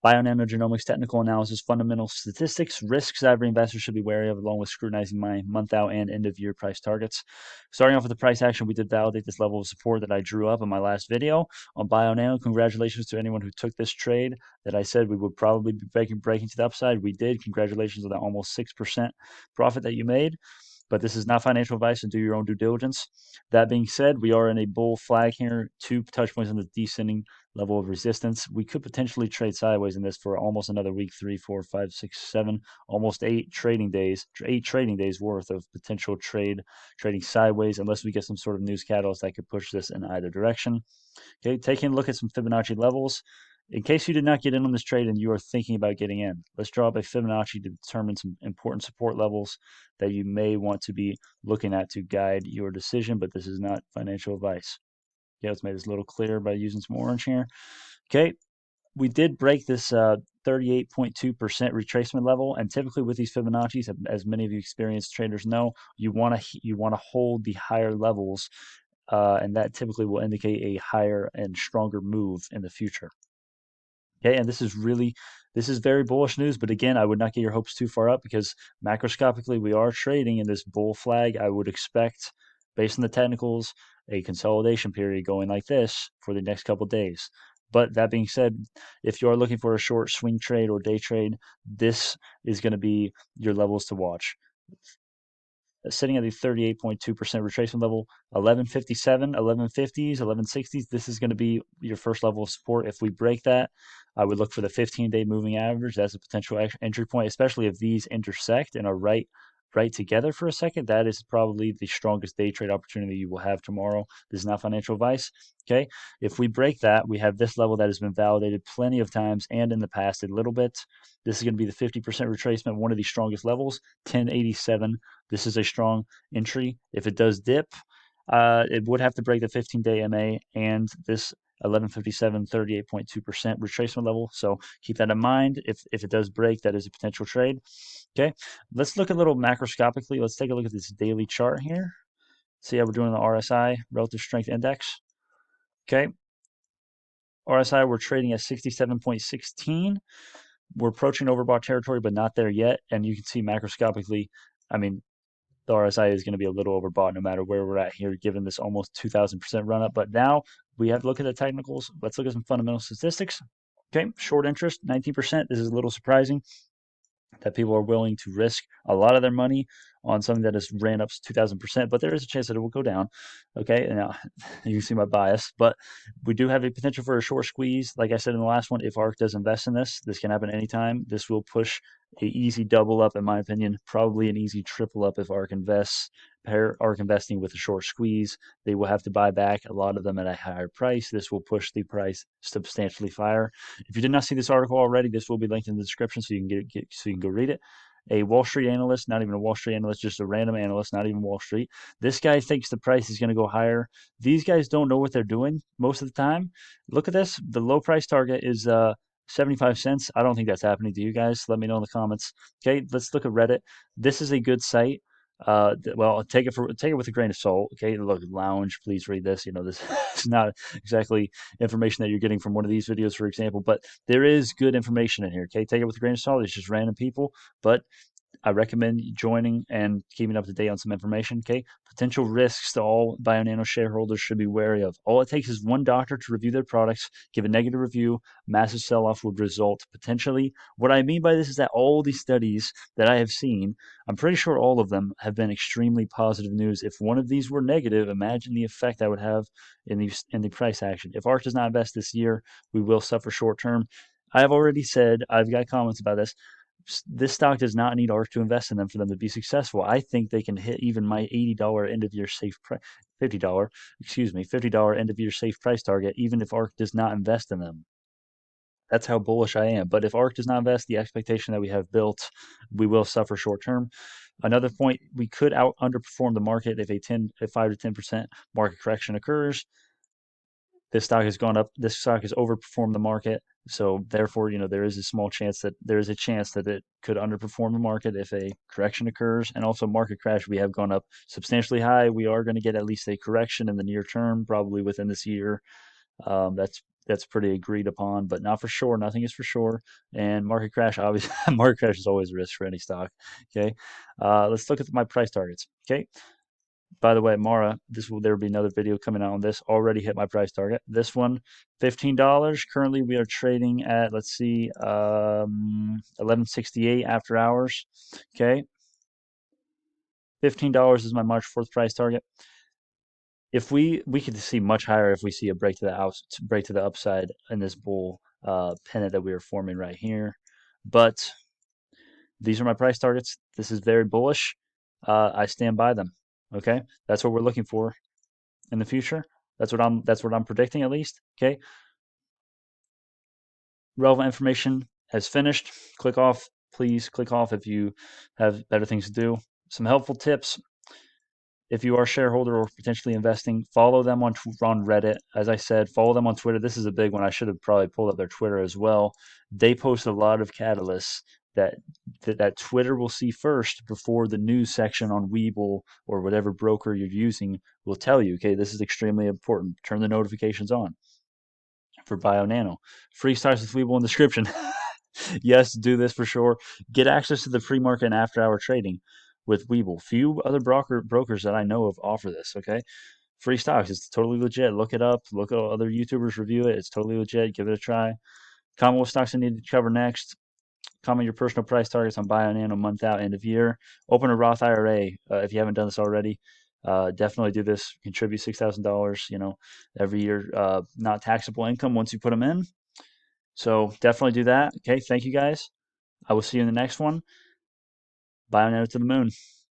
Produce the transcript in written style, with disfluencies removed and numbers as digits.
Bionanogenomics technical analysis, fundamental statistics, risks that every investor should be wary of, along with scrutinizing my month out and end of year price targets. Starting off with the price action, we did validate this level of support that I drew up in my last video on Bionano. Congratulations to anyone who took this trade that I said we would probably be breaking to the upside. We did. Congratulations on that almost 6% profit that you made. But this is not financial advice, and do your own due diligence. That being said, we are in a bull flag here, 2 touch points on the descending level of resistance. We could potentially trade sideways in this for almost another week, 3, 4, 5, 6, 7, almost 8 trading days worth of potential trading sideways, unless we get some sort of news catalyst that could push this in either direction. Okay, taking a look at some Fibonacci levels. In case you did not get in on this trade and you are thinking about getting in, let's draw up a Fibonacci to determine some important support levels that you may want to be looking at to guide your decision, but this is not financial advice. Okay, let's make this a little clearer by using some orange here. Okay, we did break this 38.2% retracement level, and typically with these Fibonacci's, as many of you experienced traders know, you want to hold the higher levels, and that typically will indicate a higher and stronger move in the future. Okay, and this is very bullish news, but again, I would not get your hopes too far up because macroscopically we are trading in this bull flag. I would expect, based on the technicals, a consolidation period going like this for the next couple days. But that being said, if you are looking for a short swing trade or day trade, this is going to be your levels to watch. Sitting at the 38.2% retracement level, 1157, 1150s, 1160s. This is going to be your first level of support. If we break that, I would look for the 15-day moving average. That's a potential entry point, especially if these intersect and are right together for a second. That is probably the strongest day trade opportunity you will have tomorrow. This is not financial advice. Okay. If we break that, we have this level that has been validated plenty of times and in the past a little bit. This is going to be the 50% retracement, one of the strongest levels, 1087. This is a strong entry. If it does dip, it would have to break the 15-day MA and this 1157, 38.2% retracement level. So keep that in mind. If it does break, that is a potential trade. Okay, let's look a little macroscopically. Let's take a look at this daily chart here. See how we're doing on the RSI, Relative Strength Index. Okay, RSI, we're trading at 67.16. We're approaching overbought territory, but not there yet. And you can see macroscopically, I mean, the RSI is going to be a little overbought no matter where we're at here, given this almost 2,000% run up. But now we have to look at the technicals. Let's look at some fundamental statistics. Okay, short interest, 19%. This is a little surprising that people are willing to risk a lot of their money on something that has ran up 2,000%, but there is a chance that it will go down. Okay, and now you can see my bias, but we do have a potential for a short squeeze. Like I said in the last one, if ARK does invest in this can happen anytime. This will push an easy double up, in my opinion, probably an easy triple up if ARK invests. Pair ARK investing with a short squeeze, they will have to buy back a lot of them at a higher price. This will push the price substantially higher. If you did not see this article already, this will be linked in the description so you can so you can go read it. A Wall Street analyst, not even a Wall Street analyst, just a random analyst, not even Wall Street. This guy thinks the price is going to go higher. These guys don't know what they're doing most of the time. Look at this. The low price target is 75 cents. I don't think that's happening to you guys. Let me know in the comments. Okay, let's look at Reddit. This is a good site. Well, take it with a grain of salt. Okay, look, lounge. Please read this. You know, this is not exactly information that you're getting from one of these videos, for example. But there is good information in here. Okay, take it with a grain of salt. It's just random people, but I recommend joining and keeping up to date on some information. Okay, potential risks to all Bionano shareholders should be wary of. All it takes is one doctor to review their products, give a negative review. Massive sell-off would result potentially. What I mean by this is that all these studies that I have seen, I'm pretty sure all of them have been extremely positive news. If one of these were negative, imagine the effect that would have in the price action. If ARK does not invest this year, we will suffer short term. I have already said, I've got comments about this stock does not need ARK to invest in them for them to be successful. I think they can hit even my $80 end of year safe price, $50 end of year safe price target, even if ARK does not invest in them. That's how bullish I am. But if ARK does not invest, the expectation that we have built, we will suffer short term. Another point, we could underperform the market if a 5 to 10% market correction occurs. This stock has gone up. This stock has overperformed the market. So therefore, there is a chance that it could underperform the market if a correction occurs. And also market crash, we have gone up substantially high. We are going to get at least a correction in the near term, probably within this year. That's that's pretty agreed upon, but not for sure. Nothing is for sure. And market crash, obviously, market crash is always a risk for any stock. Okay, let's look at my price targets. Okay, by the way, Mara, there will be another video coming out on this. Already hit my price target. This one, $15. Currently, we are trading at, let's see, 1168 after hours. Okay, $15 is my March 4th price target. If we could see much higher if we see a break to the upside in this bull pennant that we are forming right here. But these are my price targets. This is very bullish. I stand by them. Okay, that's what we're looking for in the future. That's what I'm predicting at least. Okay, relevant information has finished. Click off, please. Click off if you have better things to do. Some helpful tips. If you are a shareholder or potentially investing, follow them on Reddit. As I said, follow them on Twitter. This is a big one. I should have probably pulled up their Twitter as well. They post a lot of catalysts that Twitter will see first before the news section on Webull or whatever broker you're using will tell you. Okay, this is extremely important. Turn the notifications on for BioNano. Free stocks with Webull in the description. Yes, do this for sure. Get access to the free market and after hour trading with Webull. Few other brokers that I know of offer this. Okay, free stocks. It's totally legit. Look it up. Look at other YouTubers review it. It's totally legit. Give it a try. Comment what stocks I need to cover next. Comment your personal price targets on BioNano month out, end of year. Open a Roth IRA if you haven't done this already. Definitely do this. Contribute $6,000. Every year. Not taxable income once you put them in. So definitely do that. Okay. Thank you guys. I will see you in the next one. BioNano to the moon.